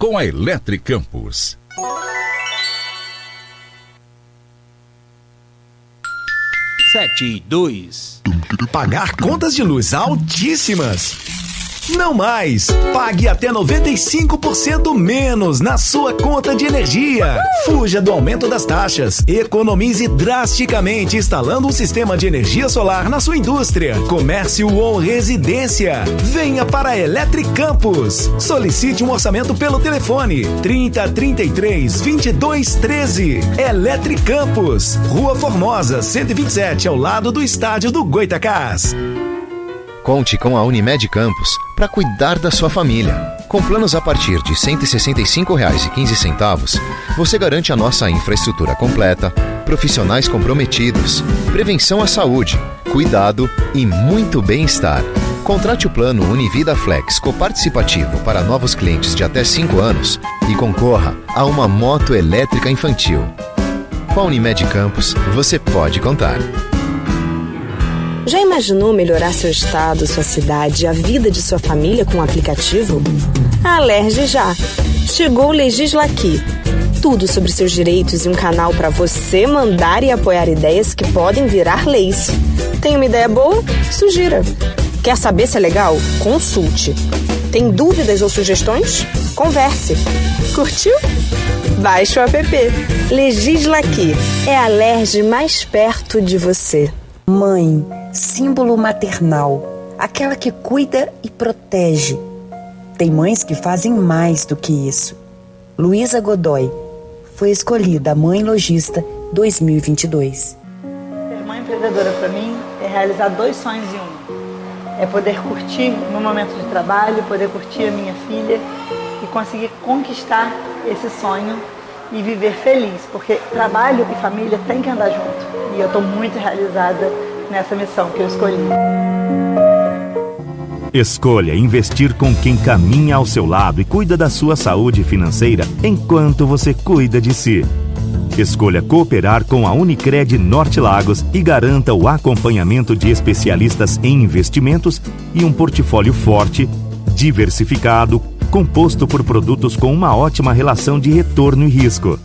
com a Eletricampus. Sete e 2. Pagar contas de luz altíssimas? Não mais! Pague até 95% menos na sua conta de energia. Fuja do aumento das taxas. Economize drasticamente instalando um sistema de energia solar na sua indústria, comércio ou residência. Venha para a Eletricampus. Solicite um orçamento pelo telefone 3033 2213. Eletricampus, Rua Formosa, 127, ao lado do estádio do Goitacás. Conte com a Unimed Campos para cuidar da sua família. Com planos a partir de R$ 165,15, você garante a nossa infraestrutura completa, profissionais comprometidos, prevenção à saúde, cuidado e muito bem-estar. Contrate o plano Univida Flex coparticipativo para novos clientes de até 5 anos e concorra a uma moto elétrica infantil. Com a Unimed Campos, você pode contar. Já imaginou melhorar seu estado, sua cidade e a vida de sua família com um aplicativo? Alerge já! Chegou o Legisla Aqui. Tudo sobre seus direitos e um canal para você mandar e apoiar ideias que podem virar leis. Tem uma ideia boa? Sugira. Quer saber se é legal? Consulte. Tem dúvidas ou sugestões? Converse. Curtiu? Baixe o app. Legisla Aqui. É a Alerge mais perto de você. Mãe, símbolo maternal, aquela que cuida e protege. Tem mães que fazem mais do que isso. Luísa Godoy foi escolhida Mãe Logista 2022. Ser mãe empreendedora para mim é realizar 2 sonhos em um. É poder curtir meu momento de trabalho, poder curtir a minha filha e conseguir conquistar esse sonho e viver feliz, porque trabalho e família tem que andar junto. E eu estou muito realizada nessa missão que eu escolhi. Escolha investir com quem caminha ao seu lado e cuida da sua saúde financeira enquanto você cuida de si. Escolha cooperar com a Unicred Norte Lagos e garanta o acompanhamento de especialistas em investimentos e um portfólio forte, diversificado, composto por produtos com uma ótima relação de retorno e risco.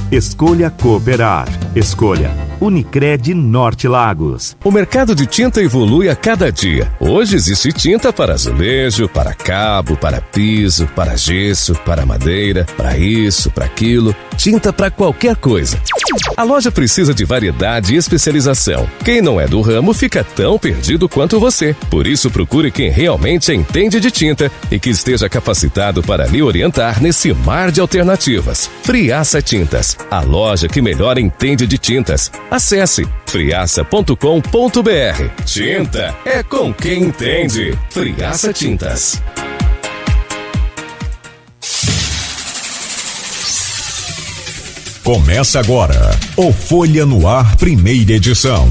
Escolha cooperar. Escolha Unicred Norte Lagos. O mercado de tinta evolui a cada dia. Hoje existe tinta para azulejo, para cabo, para piso, para gesso, para madeira, para isso, para aquilo. Tinta para qualquer coisa. A loja precisa de variedade e especialização. Quem não é do ramo fica tão perdido quanto você. Por isso, procure quem realmente entende de tinta e que esteja capacitado para lhe orientar nesse mar de alternativas. Friaça Tintas, a loja que melhor entende de tintas. Acesse friaça.com.br. Tinta é com quem entende. Friaça Tintas. Começa agora o Folha no Ar, primeira edição.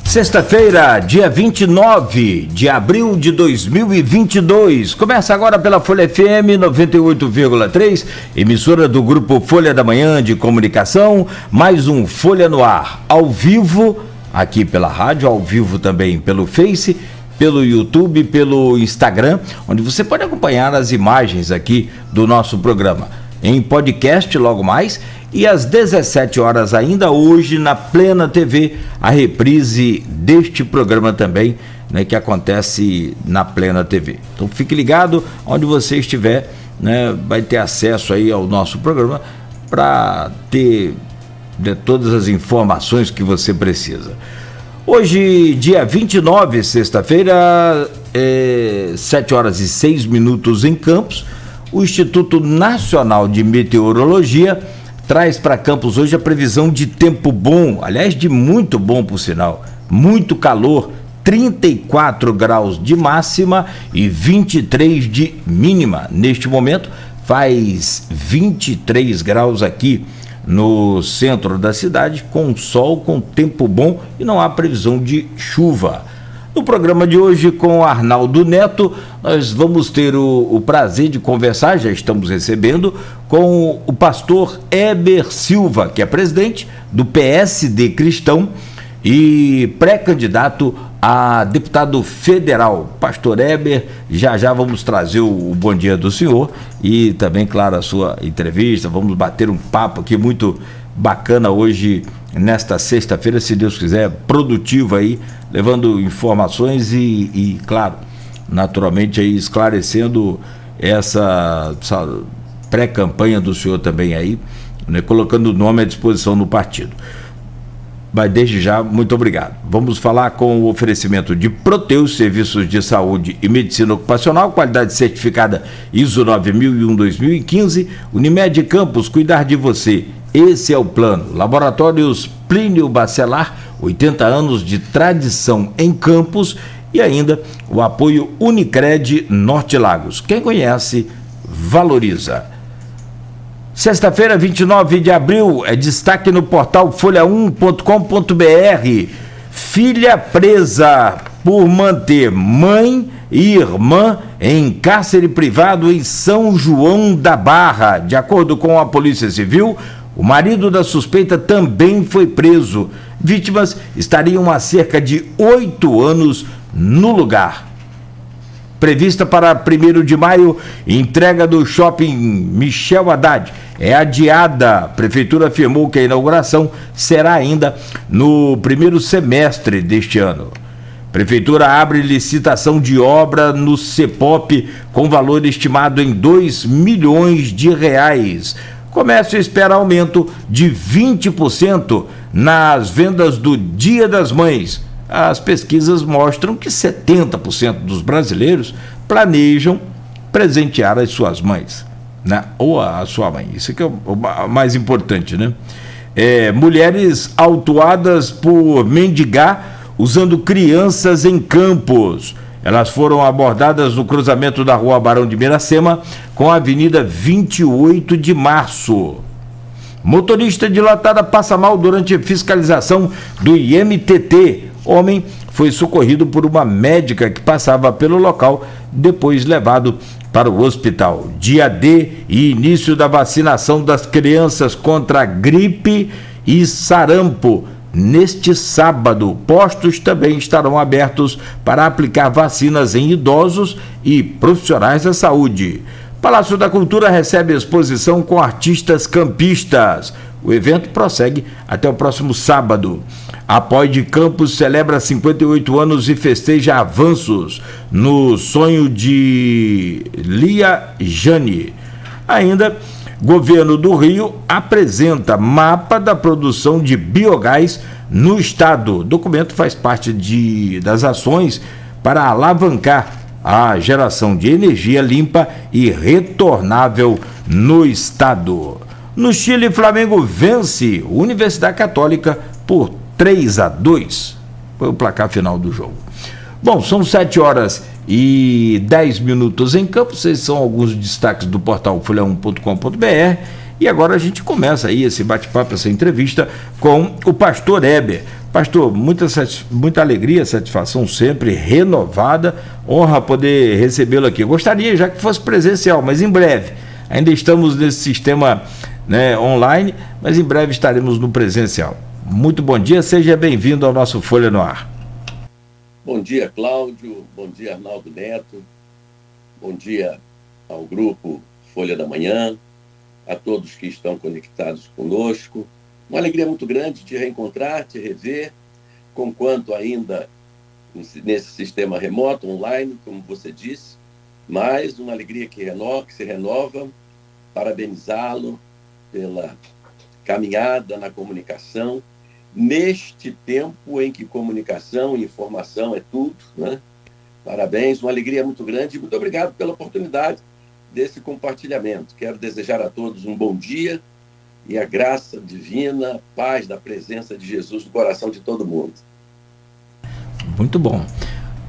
Sexta-feira, dia 29 de abril de 2022. Começa agora pela Folha FM 98,3, emissora do grupo Folha da Manhã de Comunicação, mais um Folha no Ar, ao vivo, aqui pela rádio, ao vivo também pelo Face, pelo YouTube, pelo Instagram, onde você pode acompanhar as imagens aqui do nosso programa. Em podcast logo mais, e às 17 horas ainda hoje na Plena TV, a reprise deste programa também, né, que acontece na Plena TV. Então fique ligado, onde você estiver, né, vai ter acesso aí ao nosso programa para ter todas as informações que você precisa. Hoje, dia 29, sexta-feira, 7 horas e 6 minutos em Campos, o Instituto Nacional de Meteorologia traz para Campos hoje a previsão de tempo bom, aliás, de muito bom por sinal, muito calor, 34 graus de máxima e 23 de mínima. Neste momento faz 23 graus aqui no centro da cidade, com sol, com tempo bom e não há previsão de chuva. No programa de hoje, com Arnaldo Neto, nós vamos ter o prazer de conversar, já estamos recebendo, com o pastor Heber Silva, que é presidente do PSD Cristão e pré-candidato a deputado federal. Pastor Heber, já vamos trazer o bom dia do senhor e também, claro, a sua entrevista. Vamos bater um papo aqui muito bacana hoje, nesta sexta-feira, se Deus quiser, produtivo aí, levando informações e claro, naturalmente aí esclarecendo essa pré-campanha do senhor também aí, né, colocando o nome à disposição do partido. Mas desde já, muito obrigado. Vamos falar com o oferecimento de Proteus, serviços de saúde e medicina ocupacional, qualidade certificada ISO 9001-2015, Unimed Campos, cuidar de você, esse é o plano. Laboratórios Plínio Bacelar, 80 anos de tradição em Campos, e ainda o apoio Unicred Norte Lagos. Quem conhece, valoriza. Sexta-feira, 29 de abril, é destaque no portal folha1.com.br. Filha presa por manter mãe e irmã em cárcere privado em São João da Barra. De acordo com a Polícia Civil, o marido da suspeita também foi preso. Vítimas estariam há cerca de 8 anos no lugar. Prevista para 1º de maio, entrega do shopping Michel Haddad é adiada. A prefeitura afirmou que a inauguração será ainda no primeiro semestre deste ano. Prefeitura abre licitação de obra no CEPOP com valor estimado em R$2 milhões. Comércio espera aumento de 20% nas vendas do Dia das Mães. As pesquisas mostram que 70% dos brasileiros planejam presentear as suas mães, né? Ou a sua mãe. Isso aqui é o mais importante, né? Mulheres autuadas por mendigar usando crianças em Campos. Elas foram abordadas no cruzamento da rua Barão de Miracema com a Avenida 28 de Março. Motorista dilatada passa mal durante fiscalização do IMTT. Homem foi socorrido por uma médica que passava pelo local, depois levado para o hospital. Dia D e início da vacinação das crianças contra gripe e sarampo. Neste sábado, postos também estarão abertos para aplicar vacinas em idosos e profissionais da saúde. Palácio da Cultura recebe exposição com artistas campistas. O evento prossegue até o próximo sábado. A POI de Campos celebra 58 anos e festeja avanços no sonho de Lia Jane. Ainda, Governo do Rio apresenta mapa da produção de biogás no estado. O documento faz parte das ações para alavancar a geração de energia limpa e retornável no estado. No Chile, Flamengo vence Universidade Católica por 3-2. Foi o placar final do jogo. Bom, são 7h10 em Campos. Esses são alguns destaques do portal folha1.com.br. E agora a gente começa aí esse bate-papo, essa entrevista com o pastor Heber. Pastor, muita alegria, satisfação sempre renovada, honra poder recebê-lo aqui. Eu gostaria já que fosse presencial, mas em breve. Ainda estamos nesse sistema, né, online, mas em breve estaremos no presencial. Muito bom dia, seja bem-vindo ao nosso Folha no Ar. Bom dia, Cláudio, bom dia, Arnaldo Neto, bom dia ao grupo Folha da Manhã, a todos que estão conectados conosco. Uma alegria muito grande te reencontrar, te rever, conquanto ainda nesse sistema remoto, online, como você disse, mas uma alegria que se renova, parabenizá-lo pela caminhada na comunicação, neste tempo em que comunicação e informação é tudo, né? Parabéns, uma alegria muito grande e muito obrigado pela oportunidade desse compartilhamento. Quero desejar a todos um bom dia e a graça divina, a paz da presença de Jesus no coração de todo mundo. Muito bom.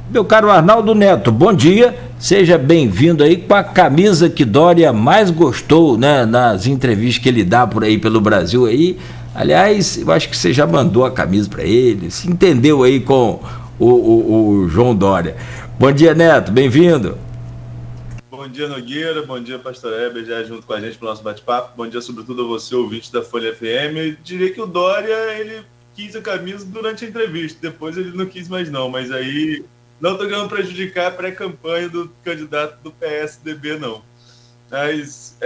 Meu caro Arnaldo Neto, bom dia, seja bem-vindo aí com a camisa que Dória mais gostou, né, nas entrevistas que ele dá por aí pelo Brasil aí. Aliás, eu acho que você já mandou a camisa para ele, se entendeu aí com o João Dória. Bom dia, Neto, bem-vindo. Bom dia, Nogueira, bom dia, Pastor Heber, já junto com a gente para o nosso bate-papo. Bom dia, sobretudo, a você, ouvinte da Folha FM. Eu diria que o Dória, ele quis a camisa durante a entrevista, depois ele não quis mais não, mas aí não estou querendo prejudicar a pré-campanha do candidato do PSDB, não. Mas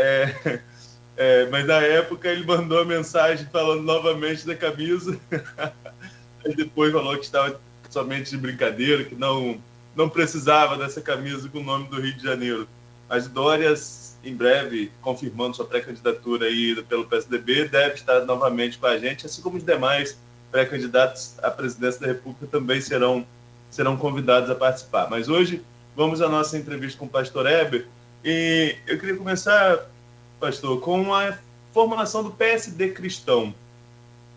na época ele mandou a mensagem falando novamente da camisa, e depois falou que estava somente de brincadeira, que não precisava dessa camisa com o nome do Rio de Janeiro. Mas Dória, em breve, confirmando sua pré-candidatura aí pelo PSDB, deve estar novamente com a gente, assim como os demais pré-candidatos à presidência da República também serão convidados a participar. Mas hoje vamos à nossa entrevista com o pastor Heber, e eu queria começar, pastor, com a formação do PSD cristão.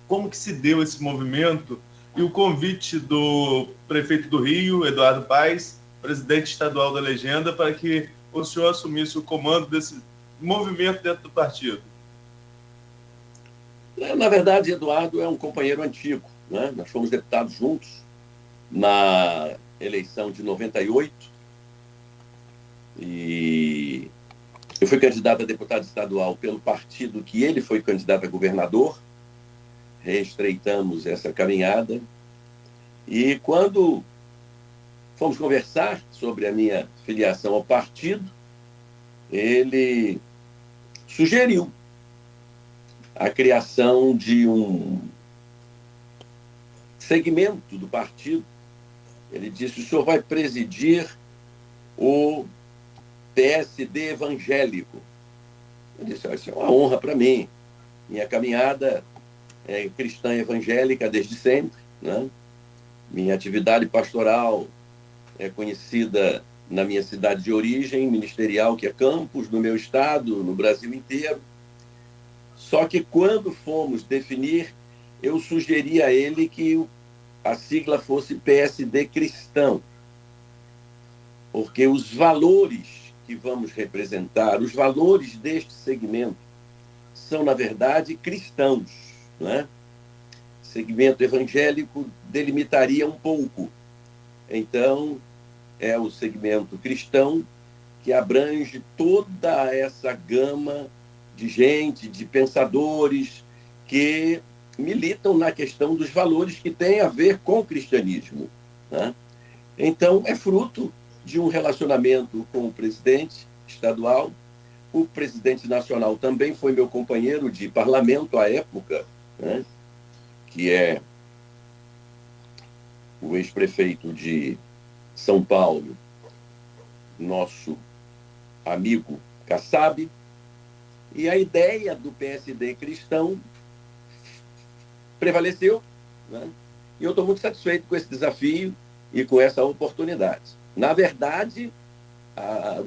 Como que se deu esse movimento e o convite do prefeito do Rio, Eduardo Paes, presidente estadual da Legenda, para que o senhor assumisse o comando desse movimento dentro do partido? Na verdade, Eduardo é um companheiro antigo, né? Nós fomos deputados juntos na eleição de 98 e eu fui candidato a deputado estadual pelo partido que ele foi candidato a governador. Reestreitamos essa caminhada e quando fomos conversar sobre a minha filiação ao partido, ele sugeriu a criação de um segmento do partido. Ele disse: o senhor vai presidir o PSD evangélico. Eu disse: isso é uma honra para mim. Minha caminhada é cristã evangélica desde sempre, né? Minha atividade pastoral é conhecida na minha cidade de origem, ministerial, que é Campos, no meu estado, no Brasil inteiro. Só que quando fomos definir, eu sugeri a ele que a sigla fosse PSD cristão, porque os valores que vamos representar, os valores deste segmento, são, na verdade, cristãos, né? Segmento evangélico delimitaria um pouco. Então, é o segmento cristão que abrange toda essa gama de gente, de pensadores que militam na questão dos valores que têm a ver com o cristianismo, né? Então, é fruto de um relacionamento com o presidente estadual. O presidente nacional também foi meu companheiro de parlamento à época, né? Que é o ex-prefeito de São Paulo, nosso amigo Kassab. E a ideia do PSD cristão prevaleceu, né? E eu estou muito satisfeito com esse desafio e com essa oportunidade. Na verdade,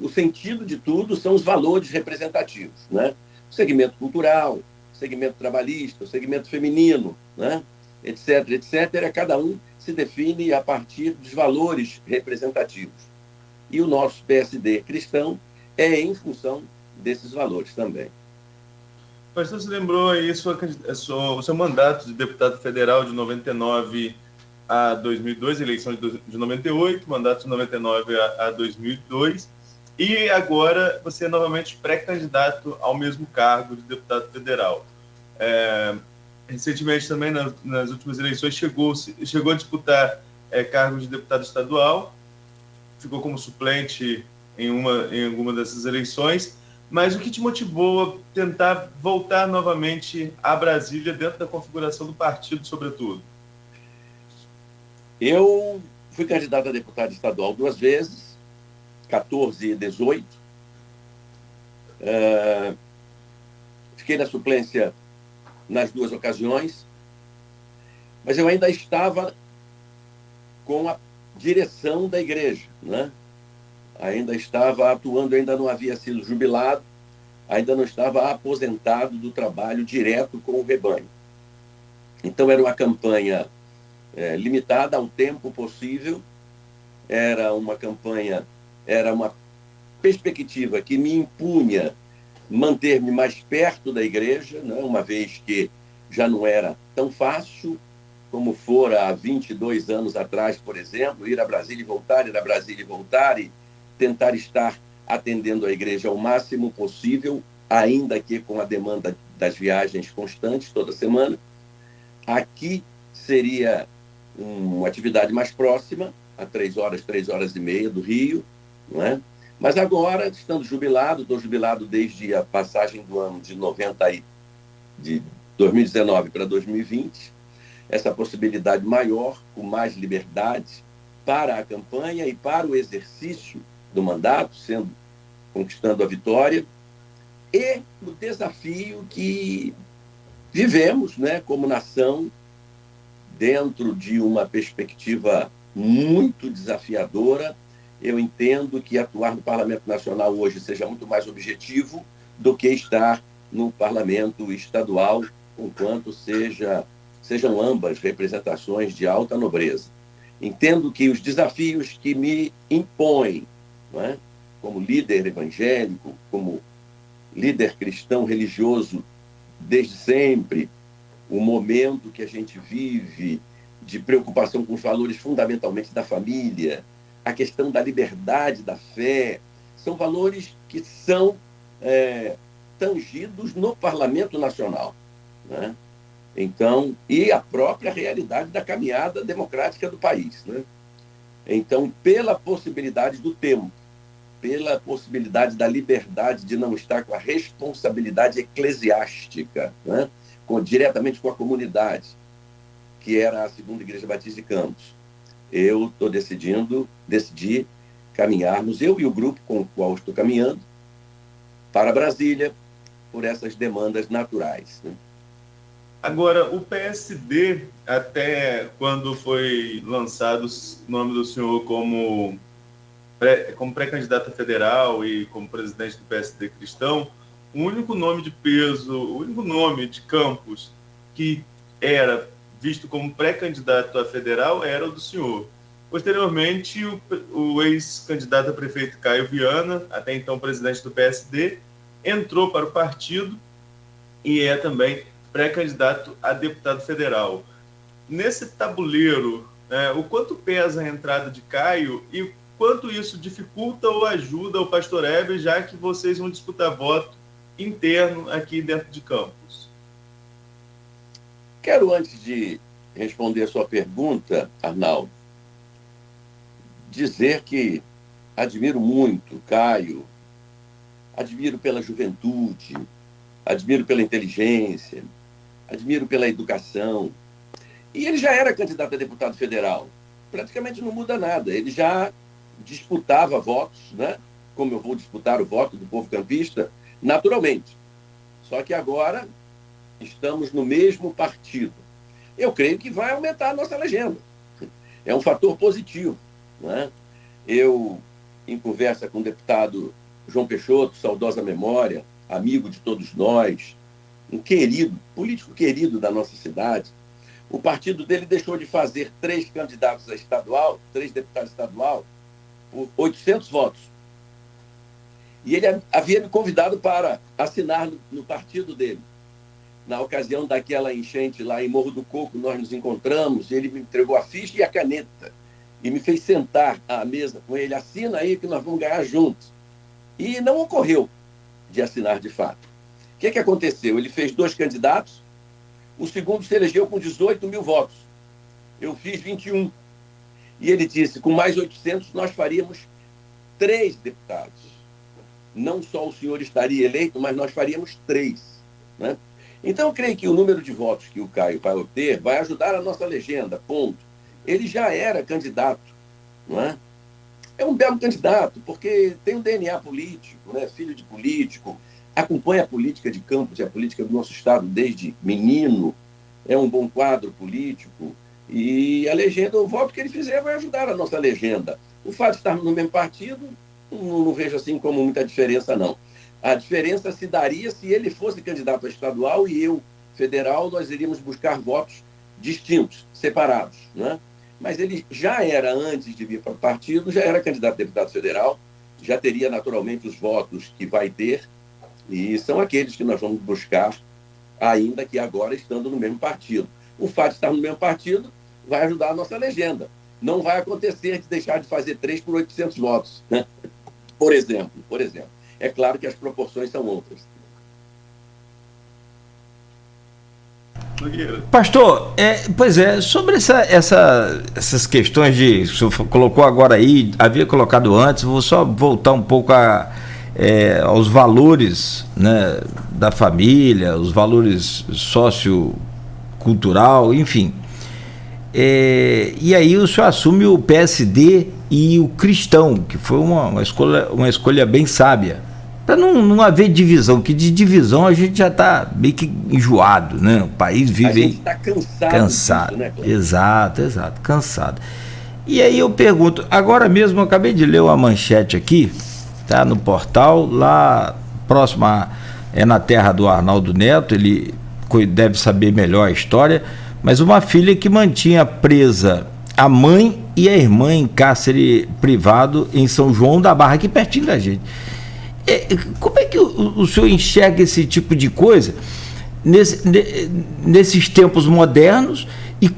o sentido de tudo são os valores representativos, né? O segmento cultural, o segmento trabalhista, o segmento feminino, né? Etc, etc. Cada um se define a partir dos valores representativos. E o nosso PSD cristão é em função desses valores também. Pastor, você lembrou aí o seu mandato de deputado federal de 99 a 2002, eleição de 98, mandato de 99 a 2002, e agora você é novamente pré-candidato ao mesmo cargo de deputado federal. Recentemente também, nas últimas eleições, chegou a disputar cargo de deputado estadual, ficou como suplente em alguma dessas eleições. Mas o que te motivou a tentar voltar novamente a Brasília dentro da configuração do partido, sobretudo? Eu fui candidato a deputado estadual 2 vezes, 14 e 18. Fiquei na suplência nas 2 ocasiões, mas eu ainda estava com a direção da igreja, né? Ainda estava atuando, ainda não havia sido jubilado, ainda não estava aposentado do trabalho direto com o rebanho. Então era uma campanha limitada ao tempo possível, era uma perspectiva que me impunha manter-me mais perto da igreja, né? Uma vez que já não era tão fácil como fora há 22 anos atrás, por exemplo, ir a Brasília e voltar e tentar estar atendendo a igreja ao máximo possível, ainda que com a demanda das viagens constantes toda semana. Aqui seria uma atividade mais próxima, a 3 horas e meia do Rio, não é? Mas agora, estando jubilado, estou jubilado desde a passagem do ano de 2019 para 2020, essa possibilidade maior, com mais liberdade para a campanha e para o exercício do mandato, conquistando a vitória, e o desafio que vivemos, né, como nação, dentro de uma perspectiva muito desafiadora. Eu entendo que atuar no Parlamento Nacional hoje seja muito mais objetivo do que estar no Parlamento Estadual, enquanto sejam ambas representações de alta nobreza. Entendo que os desafios que me impõem, não é? Como líder evangélico, como líder cristão religioso desde sempre, o momento que a gente vive de preocupação com os valores fundamentalmente da família, a questão da liberdade da fé, são valores que são tangidos no Parlamento Nacional, né? Então, e a própria realidade da caminhada democrática do país, né? Então, pela possibilidade do tempo, pela possibilidade da liberdade de não estar com a responsabilidade eclesiástica, né? Diretamente com a comunidade, que era a Segunda Igreja Batista de Campos, eu decidi caminharmos, eu e o grupo com o qual estou caminhando, para Brasília, por essas demandas naturais, né? Agora, o PSD, até quando foi lançado o nome do senhor como pré-candidato federal e como presidente do PSD cristão, o único nome de peso, o único nome de Campos que era visto como pré-candidato a federal era o do senhor. Posteriormente, o ex-candidato a prefeito Caio Viana, até então presidente do PSD, entrou para o partido e é também pré-candidato a deputado federal. Nesse tabuleiro, o quanto pesa a entrada de Caio e quanto isso dificulta ou ajuda o pastor Heber, já que vocês vão disputar voto interno aqui dentro de Campos? Quero, antes de responder a sua pergunta, Arnaldo, dizer que admiro muito Caio, admiro pela juventude, admiro pela inteligência, admiro pela educação. E ele já era candidato a deputado federal. Praticamente não muda nada. Ele já disputava votos, né? Como eu vou disputar o voto do povo campista, naturalmente. Só que agora estamos no mesmo partido. Eu creio que vai aumentar a nossa legenda. É um fator positivo, né? Eu, em conversa com o deputado João Peixoto, saudosa memória, amigo de todos nós, um político querido da nossa cidade, o partido dele deixou de fazer 3 candidatos a estadual, 3 deputados estadual, por 800 votos. E ele havia me convidado para assinar no partido dele. Na ocasião daquela enchente lá em Morro do Coco, nós nos encontramos, ele me entregou a ficha e a caneta e me fez sentar à mesa com ele. Assina aí que nós vamos ganhar juntos. E não ocorreu de assinar de fato. O que aconteceu? Ele fez 2 candidatos, o segundo se elegeu com 18 mil votos. Eu fiz 21. E ele disse, com mais 800 nós faríamos 3 deputados. Não só o senhor estaria eleito, mas nós faríamos 3. Né? Então, eu creio que o número de votos que o Caio vai obter vai ajudar a nossa legenda, ponto. Ele já era candidato, não é? É um belo candidato, porque tem um DNA político, né? Filho de político, acompanha a política de Campos e a política do nosso estado desde menino, é um bom quadro político, e a legenda, o voto que ele fizer vai ajudar a nossa legenda. O fato de estarmos no mesmo partido, não vejo assim como muita diferença, não. A diferença se daria se ele fosse candidato a estadual e eu, federal, nós iríamos buscar votos distintos, separados, né? Mas ele já era, antes de vir para o partido, já era candidato a deputado federal, já teria naturalmente os votos que vai ter, e são aqueles que nós vamos buscar, ainda que agora estando no mesmo partido. O fato de estar no mesmo partido vai ajudar a nossa legenda. Não vai acontecer de deixar de fazer 3 por 800 votos, né? Por exemplo. É claro que as proporções são outras. Pastor, sobre essas questões de... O senhor colocou agora aí, havia colocado antes, vou só voltar um pouco aos valores, né, da família, os valores sociocultural, enfim. E aí o senhor assume o PSD e o Cristão, que foi uma escolha bem sábia, para não haver divisão, que de divisão a gente já está meio que enjoado, né? O país vive... A gente está cansado disso, né, Cláudio? Exato, cansado. E aí eu pergunto, agora mesmo eu acabei de ler uma manchete aqui, tá, no portal, lá próximo na terra do Arnaldo Neto, ele deve saber melhor a história, mas uma filha que mantinha presa a mãe e a irmã em cárcere privado em São João da Barra, aqui pertinho da gente. Como é que o senhor enxerga esse tipo de coisa nesses tempos modernos, e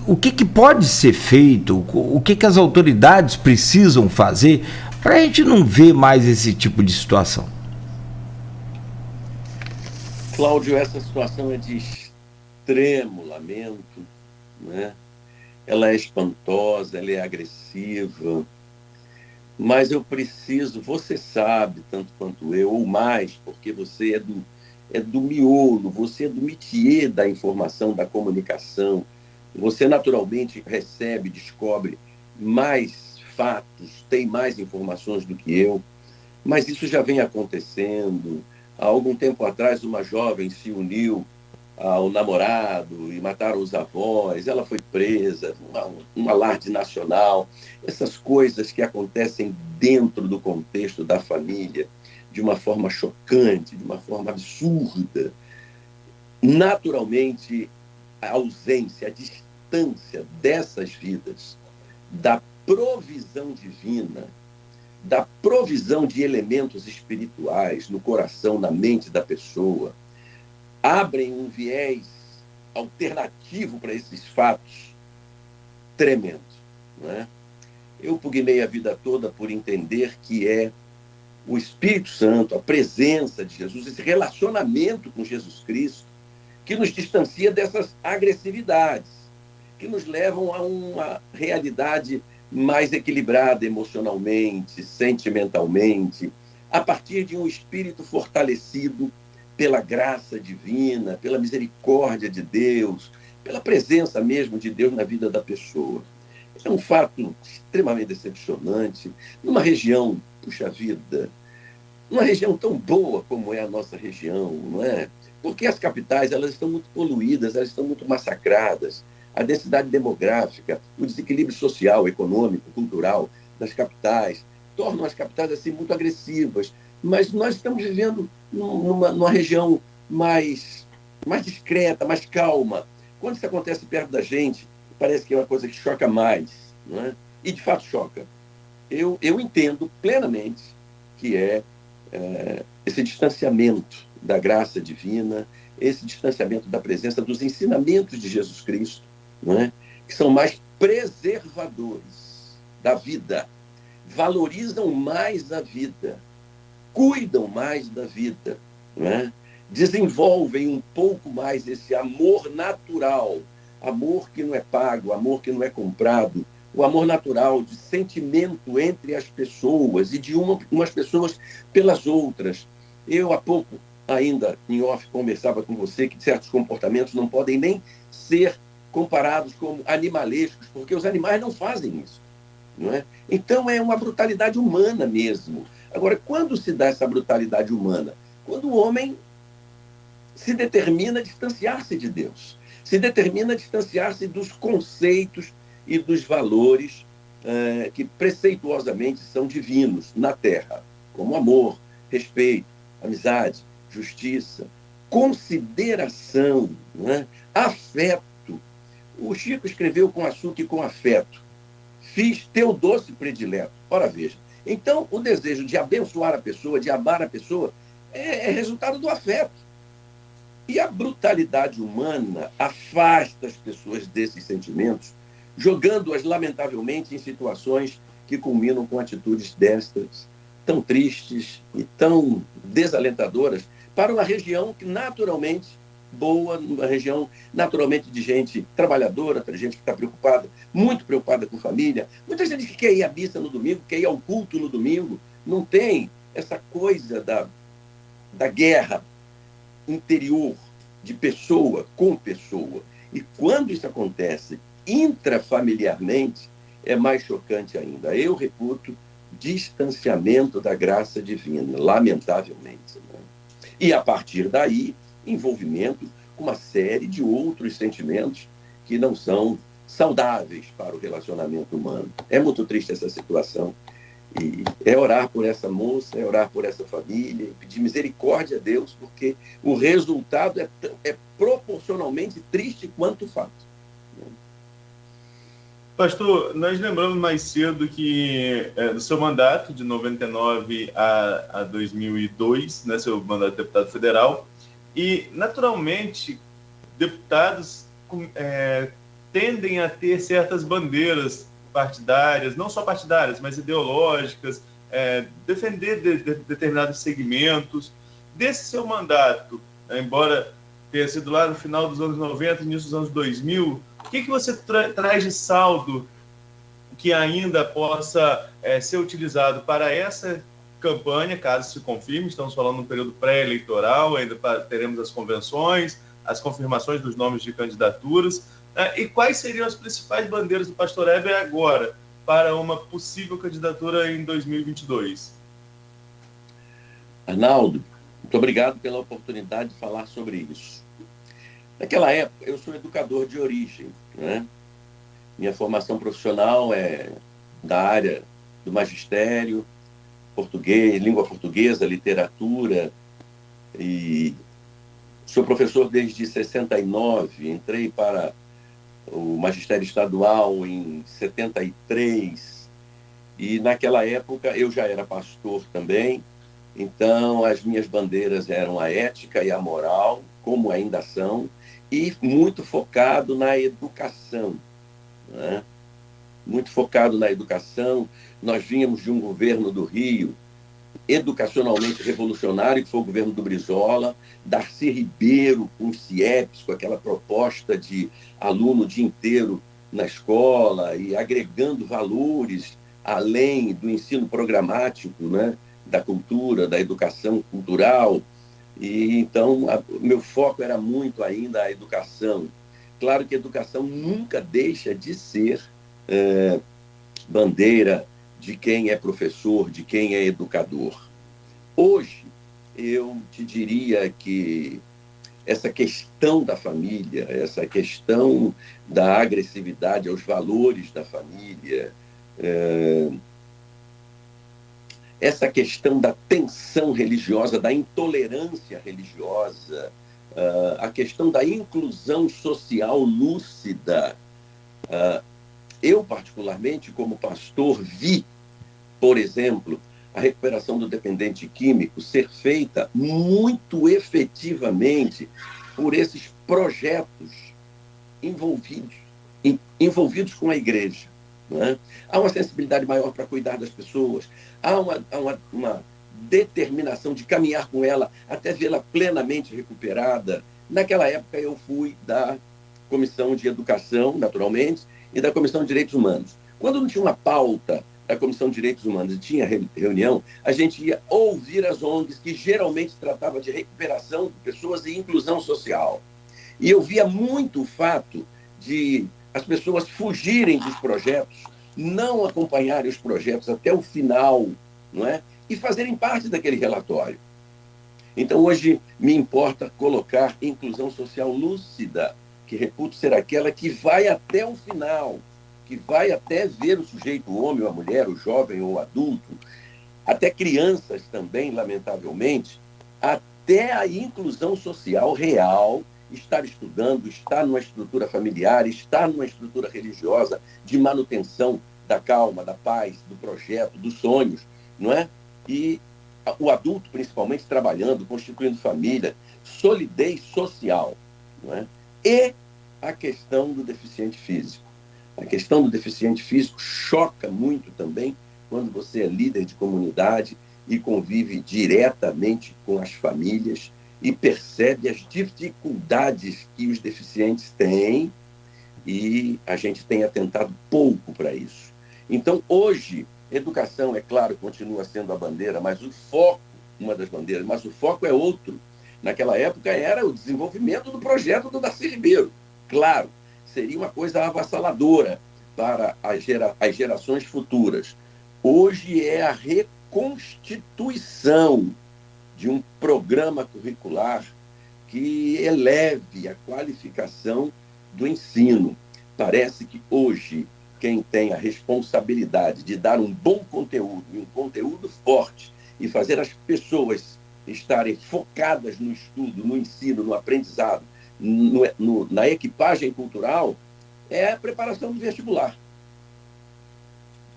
o que pode ser feito, o que as autoridades precisam fazer para a gente não ver mais esse tipo de situação? Cláudio, essa situação é de extremo lamento, né? Ela é espantosa, ela é agressiva, mas eu preciso, você sabe, tanto quanto eu, ou mais, porque você é do miolo, você é do métier da informação, da comunicação, você naturalmente recebe, descobre mais fatos, tem mais informações do que eu, mas isso já vem acontecendo. Há algum tempo atrás, uma jovem se uniu ao namorado e mataram os avós, ela foi presa, um alarde nacional, essas coisas que acontecem dentro do contexto da família, de uma forma chocante, de uma forma absurda. Naturalmente, a ausência, a distância dessas vidas, da provisão divina, da provisão de elementos espirituais no coração, na mente da pessoa, abrem um viés alternativo para esses fatos tremendo, né? Eu pugnei a vida toda por entender que é o Espírito Santo, a presença de Jesus, esse relacionamento com Jesus Cristo, que nos distancia dessas agressividades, que nos levam a uma realidade mais equilibrada emocionalmente, sentimentalmente, a partir de um espírito fortalecido pela graça divina, pela misericórdia de Deus, pela presença mesmo de Deus na vida da pessoa. É um fato extremamente decepcionante, numa região, puxa vida, numa região tão boa como é a nossa região, não é? Porque as capitais, elas estão muito poluídas, elas estão muito massacradas. A densidade demográfica, o desequilíbrio social, econômico, cultural das capitais, tornam as capitais assim muito agressivas. Mas nós estamos vivendo numa região mais discreta, mais calma. Quando isso acontece perto da gente, parece que é uma coisa que choca mais, não é? E de fato choca. Eu entendo plenamente que esse distanciamento da graça divina, esse distanciamento da presença dos ensinamentos de Jesus Cristo, não é? Que são mais preservadores da vida, valorizam mais a vida, cuidam mais da vida, né? Desenvolvem um pouco mais esse amor natural, amor que não é pago, amor que não é comprado, o amor natural de sentimento entre as pessoas e de umas pessoas pelas outras. Eu, há pouco, ainda em off, conversava com você que certos comportamentos não podem nem ser comparados como animalescos, porque os animais não fazem isso, não é? Então é uma brutalidade humana mesmo. Agora, quando se dá essa brutalidade humana? Quando o homem se determina a distanciar-se de Deus, se determina a distanciar-se dos conceitos e dos valores que preceituosamente são divinos na Terra, como amor, respeito, amizade, justiça, consideração, né? Afeto. O Chico escreveu com açúcar e com afeto. Fiz teu doce predileto. Ora, veja. Então, o desejo de abençoar a pessoa, de amar a pessoa, é resultado do afeto. E a brutalidade humana afasta as pessoas desses sentimentos, jogando-as, lamentavelmente, em situações que culminam com atitudes destas, tão tristes e tão desalentadoras, para uma região que naturalmente boa, uma região naturalmente de gente trabalhadora, de gente que está preocupada, muito preocupada com família, muita gente que quer ir à missa no domingo, quer ir ao culto no domingo, não tem essa coisa da guerra interior de pessoa com pessoa. E quando isso acontece intrafamiliarmente, é mais chocante ainda. Eu reputo distanciamento da graça divina, lamentavelmente. Né? E, a partir daí, envolvimento com uma série de outros sentimentos que não são saudáveis para o relacionamento humano. É muito triste essa situação. E é orar por essa moça, é orar por essa família, e pedir misericórdia a Deus, porque o resultado é proporcionalmente triste quanto o fato. Pastor, nós lembramos mais cedo que do seu mandato, de 99 a 2002, né, seu mandato de deputado federal, e, naturalmente, deputados tendem a ter certas bandeiras partidárias, não só partidárias, mas ideológicas, defender determinados segmentos. Desse seu mandato, embora tenha sido lá no final dos anos 90, início dos anos 2000, o que você traz de saldo que ainda possa ser utilizado para essa campanha, caso se confirme? Estamos falando num período pré-eleitoral, ainda teremos as convenções, as confirmações dos nomes de candidaturas. E quais seriam as principais bandeiras do Pastor Heber agora para uma possível candidatura em 2022? Arnaldo, muito obrigado pela oportunidade de falar sobre isso. Naquela época, eu sou educador de origem, né? Minha formação profissional é da área do magistério, português, língua portuguesa, literatura, e sou professor desde 69, entrei para o magistério estadual em 73, e naquela época eu já era pastor também, então as minhas bandeiras eram a ética e a moral, como ainda são, e muito focado na educação, né? Muito focado na educação. Nós vínhamos de um governo do Rio educacionalmente revolucionário, que foi o governo do Brizola, Darcy Ribeiro com os CIEPs, com aquela proposta de aluno o dia inteiro na escola e agregando valores além do ensino programático, né, da cultura, da educação cultural. E então o meu foco era muito ainda a educação. Claro que a educação nunca deixa de ser bandeira de quem é professor, de quem é educador. Hoje, eu te diria que essa questão da família, essa questão da agressividade aos valores da família, essa questão da tensão religiosa, da intolerância religiosa, a questão da inclusão social lúcida. Eu, particularmente, como pastor, vi, por exemplo, a recuperação do dependente químico ser feita muito efetivamente por esses projetos envolvidos com a igreja. Né? Há uma sensibilidade maior para cuidar das pessoas, há uma determinação de caminhar com ela até vê-la plenamente recuperada. Naquela época eu fui da Comissão de Educação, naturalmente, e da Comissão de Direitos Humanos. Quando não tinha uma pauta da Comissão de Direitos Humanos e tinha reunião, a gente ia ouvir as ONGs, que geralmente tratava de recuperação de pessoas e inclusão social. E eu via muito o fato de as pessoas fugirem dos projetos, não acompanharem os projetos até o final, não é? E fazerem parte daquele relatório. Então, hoje, me importa colocar inclusão social lúcida, que reputo ser aquela que vai até o final, que vai até ver o sujeito, o homem ou a mulher, o jovem ou o adulto, até crianças também, lamentavelmente, até a inclusão social real, estar estudando, estar numa estrutura familiar, estar numa estrutura religiosa de manutenção da calma, da paz, do projeto, dos sonhos, não é? E o adulto principalmente trabalhando, constituindo família, solidez social, não é? E a questão do deficiente físico. A questão do deficiente físico choca muito também quando você é líder de comunidade e convive diretamente com as famílias e percebe as dificuldades que os deficientes têm, e a gente tem atentado pouco para isso. Então, hoje, educação, é claro, continua sendo a bandeira, mas o foco, uma das bandeiras, mas o foco é outro. Naquela época era o desenvolvimento do projeto do Darcy Ribeiro. Claro, seria uma coisa avassaladora para as gerações futuras. Hoje é a reconstituição de um programa curricular que eleve a qualificação do ensino. Parece que hoje quem tem a responsabilidade de dar um bom conteúdo, um conteúdo forte, e fazer as pessoas estarem focadas no estudo, no ensino, no aprendizado, na equipagem cultural, é a preparação do vestibular.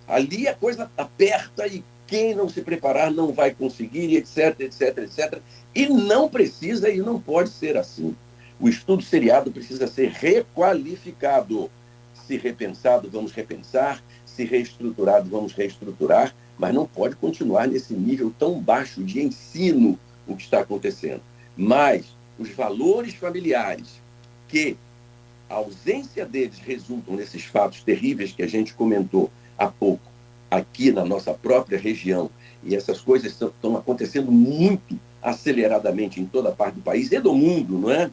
Ali a coisa aperta e quem não se preparar não vai conseguir, etc, etc, etc. E não precisa e não pode ser assim. O estudo seriado precisa ser requalificado. Se repensado, vamos repensar. Se reestruturado, vamos reestruturar. Mas não pode continuar nesse nível tão baixo de ensino o que está acontecendo. Mas os valores familiares, que a ausência deles resultam nesses fatos terríveis que a gente comentou há pouco, aqui na nossa própria região, e essas coisas estão acontecendo muito aceleradamente em toda parte do país e do mundo, não é?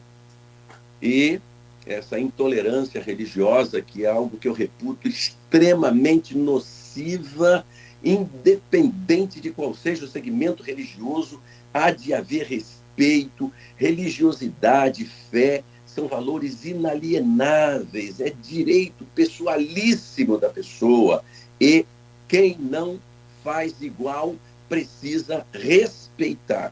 E essa intolerância religiosa, que é algo que eu reputo extremamente nociva, independente de qual seja o segmento religioso, há de haver respeito, religiosidade, fé, são valores inalienáveis, é direito pessoalíssimo da pessoa, e quem não faz igual precisa respeitar.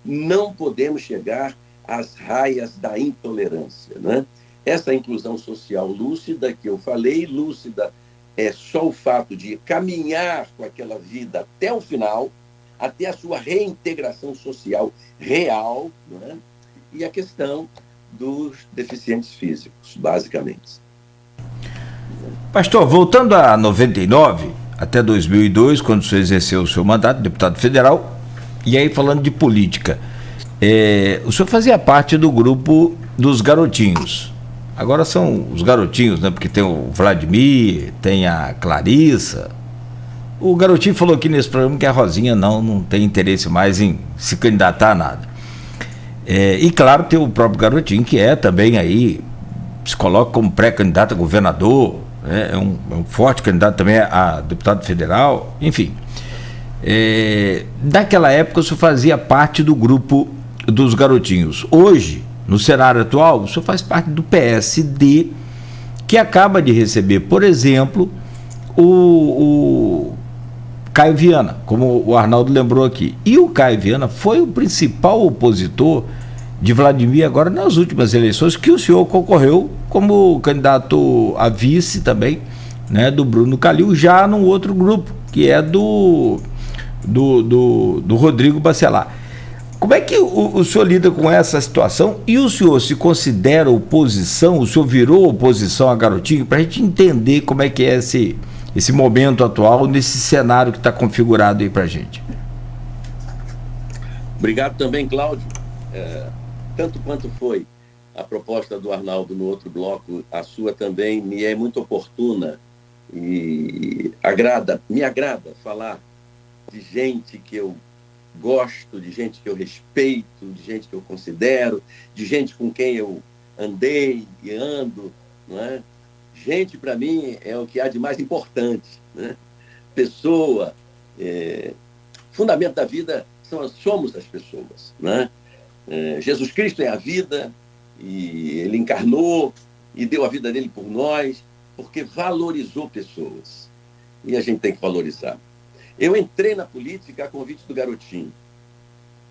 Não podemos chegar às raias da intolerância, né? Essa inclusão social lúcida que eu falei, lúcida é só o fato de caminhar com aquela vida até o final, até a sua reintegração social real, né? E a questão dos deficientes físicos, basicamente. Pastor, voltando a 99, até 2002, quando o senhor exerceu o seu mandato, deputado federal, e aí falando de política, o senhor fazia parte do grupo dos garotinhos. Agora são os garotinhos, né? Porque tem o Vladimir, tem a Clarissa. O garotinho falou aqui nesse programa que a Rosinha não tem interesse mais em se candidatar a nada. E claro, tem o próprio garotinho, que também aí, se coloca como pré-candidato a governador, é um forte candidato também a deputado federal, enfim. Daquela época o senhor fazia parte do grupo dos garotinhos. Hoje, no cenário atual, o senhor faz parte do PSD, que acaba de receber, por exemplo, o Caio Viana, como o Arnaldo lembrou aqui. E o Caio Viana foi o principal opositor de Vladimir agora nas últimas eleições, que o senhor concorreu como candidato a vice também, né, do Bruno Calil, já num outro grupo, que é do Rodrigo Bacelar. Como é que o senhor lida com essa situação? E o senhor se considera oposição? O senhor virou oposição a garotinho? Para a gente entender como é que é esse momento atual, nesse cenário que está configurado aí para a gente. Obrigado também, Cláudio. Tanto quanto foi a proposta do Arnaldo no outro bloco, a sua também me é muito oportuna e me agrada falar de gente que eu gosto, de gente que eu respeito, de gente que eu considero, de gente com quem eu andei e ando, não é? Gente, para mim, é o que há de mais importante, né? Pessoa, fundamento da vida somos as pessoas, né? Jesus Cristo é a vida, e ele encarnou e deu a vida dele por nós, porque valorizou pessoas. E a gente tem que valorizar. Eu entrei na política a convite do garotinho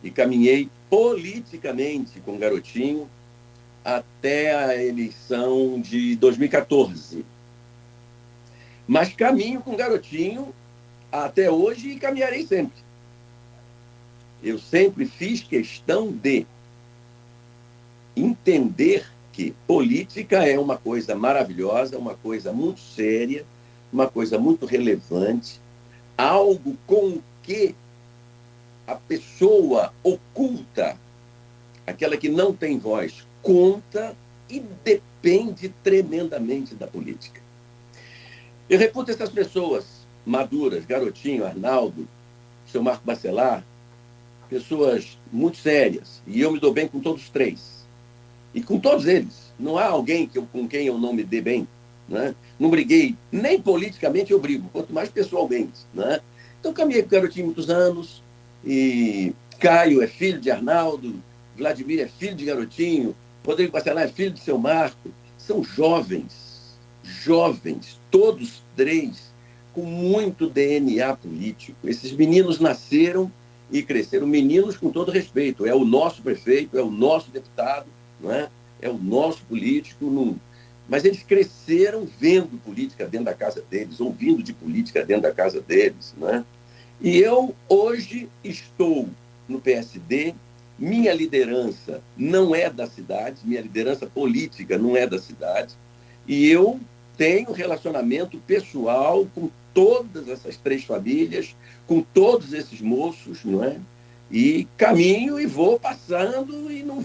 e caminhei politicamente com o garotinho até a eleição de 2014. Mas caminho com o garotinho até hoje e caminharei sempre. Eu sempre fiz questão de entender que política é uma coisa maravilhosa, uma coisa muito séria, uma coisa muito relevante, algo com o que a pessoa oculta, aquela que não tem voz, conta e depende tremendamente da política. Eu reputo essas pessoas maduras, Garotinho, Arnaldo, seu Marco Bacelar, pessoas muito sérias, e eu me dou bem com todos os três. E com todos eles. Não há alguém com quem eu não me dê bem. Né? Não briguei, nem politicamente eu brigo, quanto mais pessoalmente. Né? Então, caminhei com o Garotinho muitos anos, e Caio é filho de Arnaldo, Vladimir é filho de Garotinho, Rodrigo Bacelar é filho de seu Marco. São jovens, todos três, com muito DNA político. Esses meninos nasceram e cresceram, meninos com todo respeito. É o nosso prefeito, é o nosso deputado, não é? É o nosso político, mas eles cresceram vendo política dentro da casa deles, ouvindo de política dentro da casa deles. Né? E eu, hoje, estou no PSD, minha liderança não é da cidade, minha liderança política não é da cidade, e eu tenho relacionamento pessoal com todas essas três famílias, com todos esses moços, não é? E caminho e vou passando e não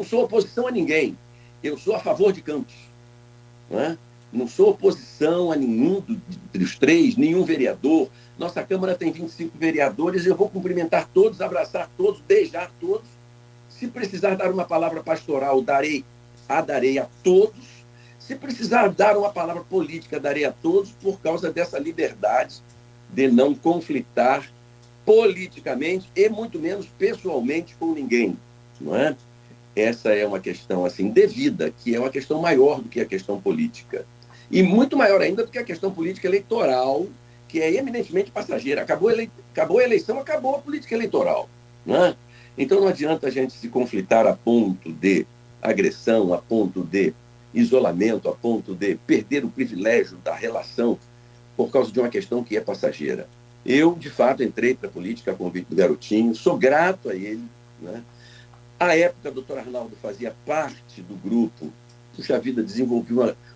sou oposição a ninguém. Eu sou a favor de Campos. Não sou oposição a nenhum dos três, nenhum vereador. Nossa Câmara tem 25 vereadores, eu vou cumprimentar todos, abraçar todos, beijar todos. Se precisar dar uma palavra pastoral, darei a todos. Se precisar dar uma palavra política, darei a todos, por causa dessa liberdade de não conflitar politicamente e muito menos pessoalmente com ninguém. Não é? Essa é uma questão assim devida, que é uma questão maior do que a questão política. E muito maior ainda do que a questão política eleitoral, que é eminentemente passageira. Acabou a eleição, acabou a política eleitoral. Não é? Então não adianta a gente se conflitar a ponto de agressão, a ponto de isolamento, a ponto de perder o privilégio da relação por causa de uma questão que é passageira. Eu, de fato, entrei para a política a convite do Garotinho, sou grato a ele. Né? À época, o doutor Arnaldo fazia parte do grupo. Puxa vida, desenvolvi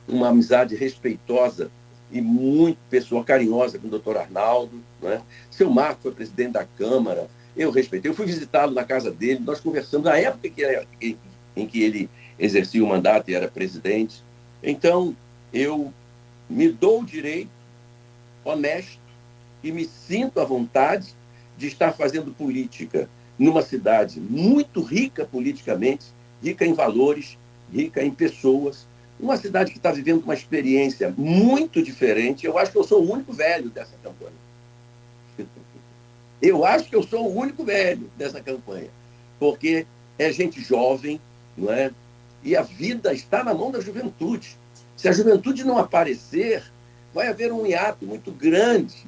uma amizade respeitosa e muito pessoal, carinhosa com o doutor Arnaldo. Né? Seu Marco foi presidente da Câmara, eu respeitei. Eu fui visitá-lo na casa dele, nós conversamos na época em que ele exercia o mandato e era presidente. Então, eu me dou o direito, honesto, e me sinto à vontade de estar fazendo política numa cidade muito rica politicamente, rica em valores, rica em pessoas, uma cidade que está vivendo uma experiência muito diferente. Eu acho que eu sou o único velho dessa campanha. Eu acho que eu sou o único velho dessa campanha, porque é gente jovem, não é? E a vida está na mão da juventude. Se a juventude não aparecer, vai haver um hiato muito grande.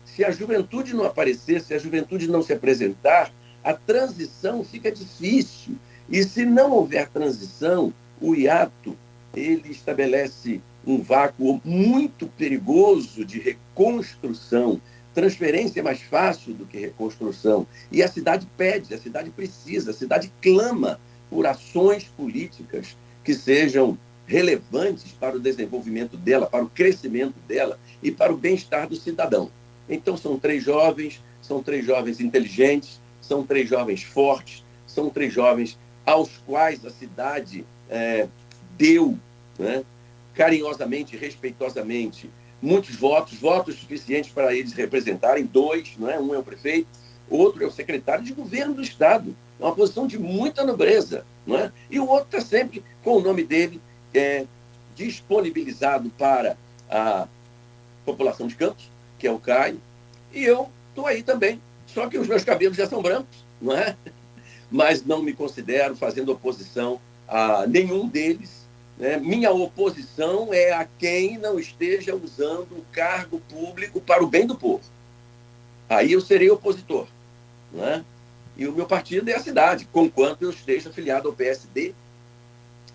Se a juventude não aparecer, se a juventude não se apresentar, a transição fica difícil. E se não houver transição, o hiato, ele estabelece um vácuo muito perigoso de reconstrução. Transferência é mais fácil do que reconstrução. E a cidade pede, a cidade precisa, a cidade clama por ações políticas que sejam relevantes para o desenvolvimento dela, para o crescimento dela e para o bem-estar do cidadão. Então, são três jovens inteligentes, são três jovens fortes, são três jovens aos quais a cidade deu, né, carinhosamente, respeitosamente, muitos votos suficientes para eles representarem. Dois, não é? Um é o prefeito, outro é o secretário de governo do Estado. É uma posição de muita nobreza. Não é? E o outro está sempre com o nome dele disponibilizado para a população de Campos, que é o Caio, e eu estou aí também. Só que os meus cabelos já são brancos, não é? Mas não me considero fazendo oposição a nenhum deles. Né? Minha oposição é a quem não esteja usando o cargo público para o bem do povo. Aí eu serei opositor. Não é? E o meu partido é a cidade, conquanto eu esteja afiliado ao PSD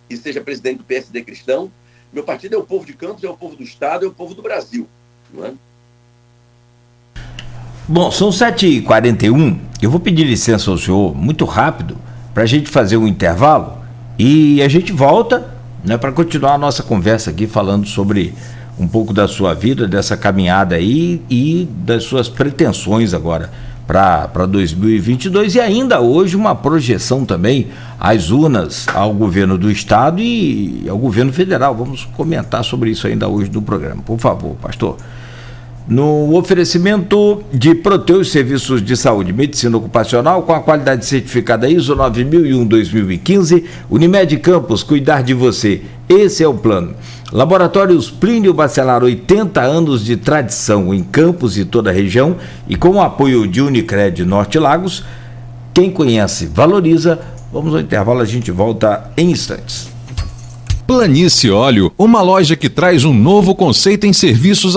e seja presidente do PSD cristão. Meu partido é o povo de Campos, é o povo do Estado, é o povo do Brasil. Não é? Bom, são 7h41, eu vou pedir licença ao senhor, muito rápido, para a gente fazer um intervalo e a gente volta, né, para continuar a nossa conversa aqui, falando sobre um pouco da sua vida, dessa caminhada aí e das suas pretensões agora para 2022 e ainda hoje uma projeção também às urnas, ao governo do estado e ao governo federal. Vamos comentar sobre isso ainda hoje no programa. Por favor, pastor. No oferecimento de Proteus Serviços de Saúde e Medicina Ocupacional com a qualidade certificada ISO 9001-2015, Unimed Campos, cuidar de você. Esse é o plano. Laboratórios Plínio Bacelar, 80 anos de tradição em Campos e toda a região e com o apoio de Unicred Norte Lagos. Quem conhece, valoriza. Vamos ao intervalo, a gente volta em instantes. Planície Óleo, uma loja que traz um novo conceito em serviços